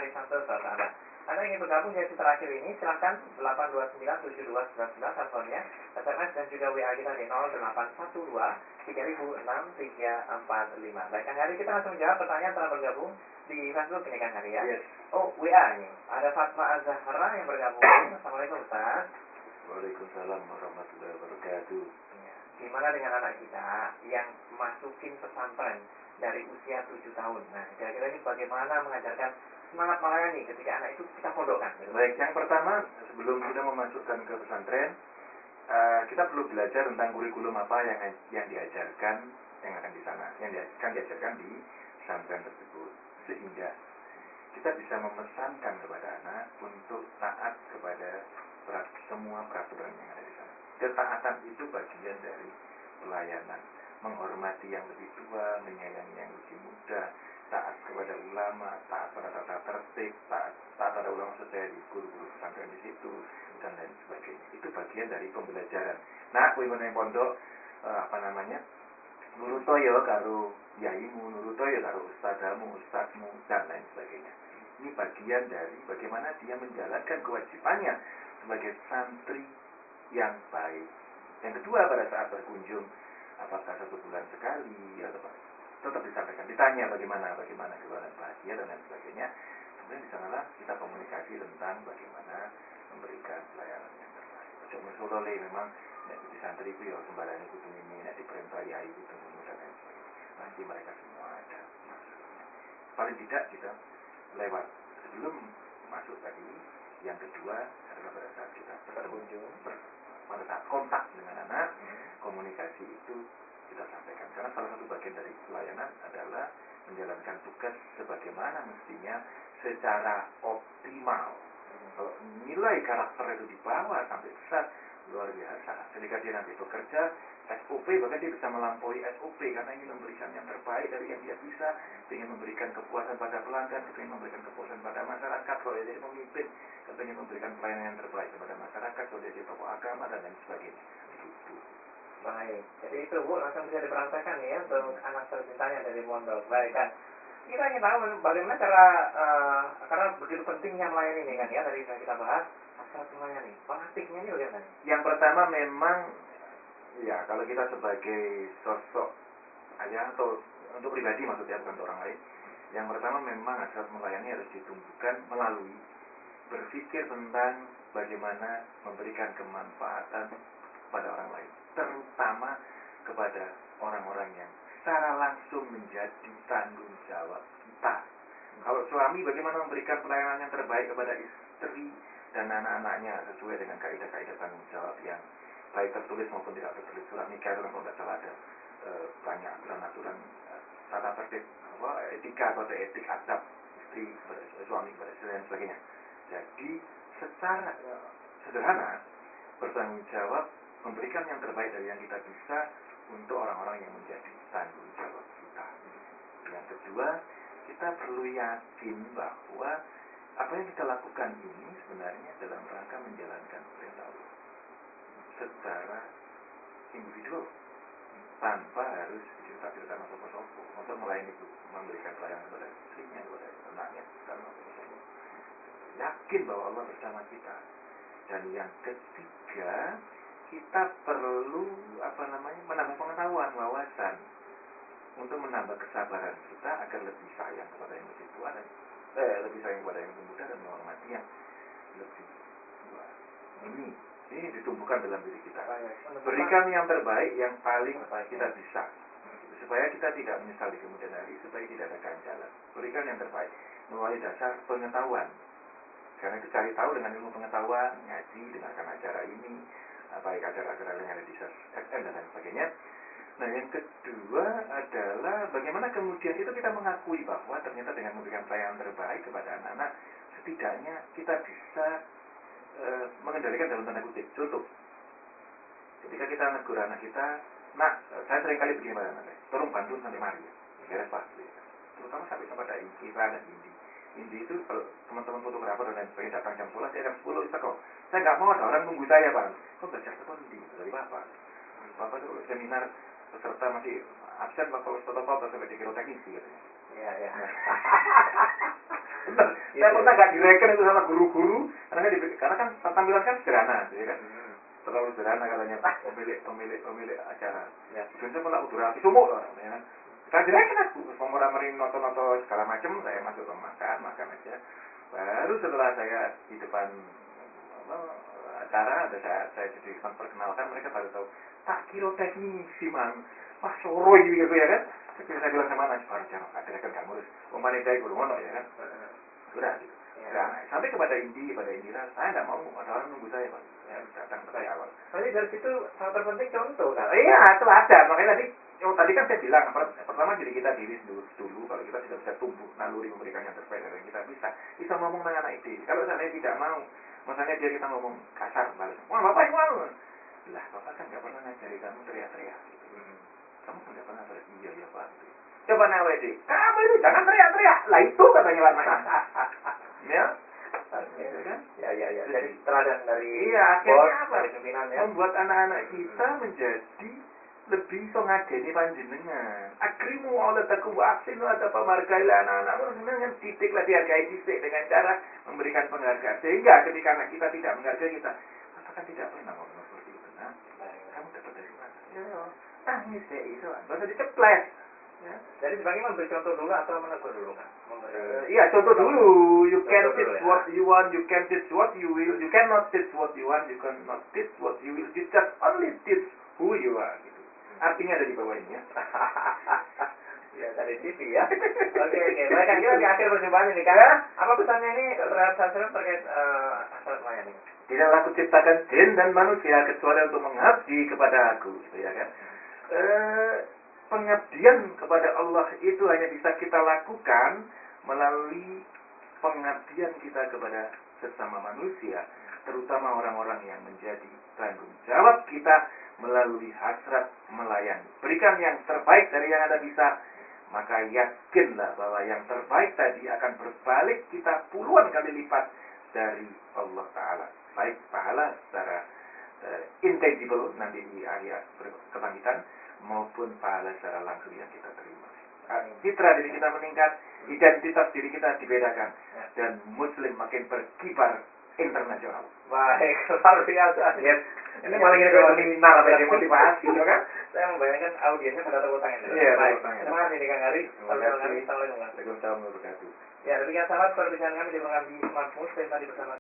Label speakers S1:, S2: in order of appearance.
S1: Harisanto saudara Anda. Anda ingin bergabung di sesi terakhir ini, silahkan 8297211 teleponnya, SMS dan juga WA kita di 0812-3006-345. Baik, Kang Hari, kita langsung jawab pertanyaan telah bergabung di Facebook ini, Kang Hari ya.
S2: Yes.
S1: Oh, WA ini. Ada Fatma Azhara yang bergabung. Assalamualaikum Ustaz.
S2: Waalaikumsalam warahmatullahi wabarakatuh.
S1: Ya. Gimana dengan anak kita yang masukin pesantren dari usia 7 tahun? Nah, kira-kira ini bagaimana mengajarkan semangat melayani ketika anak itu kita pondokkan?
S2: Baik, yang pertama sebelum kita memasukkan ke pesantren, kita perlu belajar tentang kurikulum apa yang diajarkan yang akan di sana, yang akan diajarkan di pesantren tersebut, sehingga kita bisa memesankan kepada anak untuk taat kepada semua peraturan yang ada di sana. Ketaatan itu bagian dari pelayanan, menghormati yang lebih tua, menyayangi yang lebih muda, taat kepada ulama, taat pada tata tertib, taat pada ulama sesuai di guru-guru pesantren di situ, dan lain sebagainya. Itu bagian dari pembelajaran. Nah, kuwi meneh pondok nurutoyo karo yaimu, nurutoyo karo ustadzamu, ustadzmu, dan lain sebagainya. Ini bagian dari bagaimana dia menjalankan kewajibannya sebagai santri yang baik. Yang kedua, pada saat berkunjung, apakah 1 bulan sekali atau tetap disampaikan, ditanya bagaimana keluarga bahagia dan lain sebagainya. Kemudian di sanalah kita komunikasi tentang bagaimana memberikan pelayanan yang terbaik. Cuma solole memang di santri itu ya sembarang itu ini, di perintah yai itu dan lain sebagainya. Nanti mereka semua ada masalahnya. Paling tidak kita lewat sebelum masuk tadi. Yang kedua adalah pada saat kita berkunjung, pada saat kontak dengan anak, komunikasi itu kita sampaikan. Karena salah satu bagian dari pelayanan adalah menjalankan tugas sebagaimana mestinya secara optimal. Kalau nilai karakter itu dibawa sampai besar, luar biasa. Ketika dia nanti bekerja, SOP, bahkan dia bisa melampaui SOP karena ingin memberikan yang terbaik dari yang dia bisa, ingin memberikan kepuasan pada pelanggan, ingin memberikan kepuasan pada masyarakat, kalau dia jadi pemimpin, ingin memberikan pelayanan yang terbaik kepada masyarakat, kalau dia jadi tokoh agama dan lain sebagainya. Gitu.
S1: Baik, jadi itu Bu, langsung bisa diperhatikan ya untuk anak tercintanya dari pondok. Baik kan, kita ingin tahu bagaimana cara, karena begitu pentingnya melayani ini kan ya, tadi yang kita bahas, asal melayani, praktiknya ini bagaimana?
S2: Yang pertama memang, ya kalau kita sebagai sosok ayah atau untuk pribadi maksudnya bukan untuk orang lain, yang pertama memang asal melayani harus ditumbuhkan melalui berpikir tentang bagaimana memberikan kemanfaatan pada orang lain, terutama kepada orang-orang yang secara langsung menjadi tanggung jawab kita. Kalau suami bagaimana memberikan pelayanan yang terbaik kepada istri dan anak-anaknya sesuai dengan kaidah-kaidah tanggung jawab yang baik tertulis maupun tidak tertulis. Surat nikah itu kan kalau tidak salah ada banyak aturan-aturan tata tertib, etika atau etik adab istri kepada suami kepada istri dan sebagainya. Jadi secara sederhana bertanggung jawab memberikan yang terbaik dari yang kita bisa untuk orang-orang yang menjadi tanggung jawab kita. Yang kedua, kita perlu yakin bahwa apa yang kita lakukan ini sebenarnya dalam rangka menjalankan perintah Allah secara individual, tanpa harus diceritakan sopo-sopo untuk melayani itu, memberikan pelayanan kepada istrinya, kepada anaknya, karena sopo-sopo. Yakin bahwa Allah bersama kita. Dan yang ketiga, kita perlu menambah pengetahuan, wawasan untuk menambah kesabaran kita agar lebih sayang kepada yang lebih tua dan lebih sayang kepada yang lebih muda dan menghormati yang lebih tua. Ini ditumbuhkan dalam diri kita. Berikan yang terbaik, yang paling kita bisa, supaya kita tidak menyesal di kemudian hari, supaya tidak ada ganjalan. Berikan yang terbaik melalui dasar pengetahuan. Karena itu cari tahu dengan ilmu pengetahuan, ngaji, dengarkan acara ini, baik acara-acara yang ada di FM dan lain sebagainya. Nah, yang kedua adalah bagaimana kemudian itu kita mengakui bahwa ternyata dengan memberikan pelayanan terbaik kepada anak-anak, setidaknya kita bisa mengendalikan dalam tanda kutip. Contoh, ketika kita negur anak kita, saya sering kali begini pada anak saya, tolong bantu sampai mari, beres Pak. Terutama sampai pada Ira dan Indi itu kalau teman-teman fotografer dan lain sebagainya datang jam 11, saya jam 10 itu kok. Saya nggak mau ada orang nunggu saya, Pak. Kok belajar sekondi dari Bapak? Bapak itu seminar peserta masih absen, Bapak foto-foto sampai dikira teknisi katanya.
S1: Iya.
S2: Benar.
S1: Gitu
S2: Saya
S1: ya.
S2: pernah nggak direken itu sama guru-guru, karena kan tampilan kan sederhana, ya kan? Terlalu sederhana katanya pemilik acara.
S1: Ya.
S2: Biasanya pernah udah rapi sumuk loh, ya kan? Saya direken aku, orang noto segala macam, saya masuk ke makan aja. Baru setelah saya di depan apa, acara, ada saya jadi memperkenalkan, mereka baru tahu. Tak kira teknisi man, wah soroi gitu ya kan? Saya bilang sama anak baru jangan ada kan kamu harus memanita guru mono ya kan? Sudah gitu.
S1: Ya.
S2: Nah, sampai kepada Indira, saya tidak mau ada orang nunggu saya Pak. Ya, datang ke saya awal.
S1: Jadi dari situ sangat terpenting contoh kan. Iya, itu ada. Makanya tadi kan saya bilang pertama jadi kita diri dulu kalau kita sudah bisa tumbuh naluri memberikan yang terbaik dari kita bisa ngomong dengan anak itu. Kalau saya tidak mau, misalnya dia kita ngomong kasar balas, wah bapak mau. Lah bapak kan nggak pernah ngajari kamu teriak-teriak. Kamu kan nggak pernah teriak. Iya ya pak. Coba nawe deh. Kamu itu jangan teriak-teriak. Lah itu katanya warnanya. Ya. Ya. Jadi teladan dari
S2: akhirnya apa?
S1: dari pimpinan ya.
S2: Membuat anak-anak kita menjadi lebih so ngadeni panjenengan. Akrimu auladakum wa ahsinu atau margailah anak-anak dengan titik lah dihargai titik dengan cara memberikan penghargaan. Sehingga ketika anak kita tidak menghargai kita, katakan tidak pernah ngomong seperti itu. Nah, kamu dapat dari mana? Ya, tangis ya itu. Bahasa diceples. Ya.
S1: Jadi sebagai memberi contoh dulu atau menegur dulu kan?
S2: Iya, contoh dulu. You can
S1: Contoh
S2: teach
S1: dulu, ya.
S2: what you want, you can teach what you will. You cannot teach what you want, you cannot teach what you will. You just only teach who you are. Gitu. Artinya ada di bawah ini ya.
S1: Ya dari TV ya. Oke. Baik, kita di akhir perjumpaan ini. Karena apa pesannya ini terhadap sasaran terkait asal melayani?
S2: Tidaklah aku ciptakan jin dan manusia kecuali untuk mengabdi kepada aku, gitu ya kan? Pengabdian kepada Allah itu hanya bisa kita lakukan melalui pengabdian kita kepada sesama manusia, terutama orang-orang yang menjadi tanggung jawab kita melalui hasrat melayani. Berikan yang terbaik dari yang Anda bisa, maka yakinlah bahwa yang terbaik tadi akan berbalik kita puluhan kali lipat dari Allah Ta'ala. Baik pahala secara intangible nanti di akhir kebangkitan, maupun pahala secara langsung yang kita terima. Citra diri kita meningkat, identitas diri kita dibedakan, dan Muslim makin berkibar internasional.
S1: Baik, luar biasa.
S2: Yes.
S1: Ini paling ini
S2: seminar apa motivasi, ya kan?
S1: Saya membayangkan audiensnya pada tepuk tangan.
S2: Iya,
S1: baik.
S2: tepuk tangan.
S1: Terima kasih nih Kang Ari.
S2: Terima kasih.
S1: Assalamualaikum.
S2: Waalaikumsalam warahmatullahi wabarakatuh.
S1: Ya, demikian sahabat perbincangan kami di program di Smart Muslim tadi bersama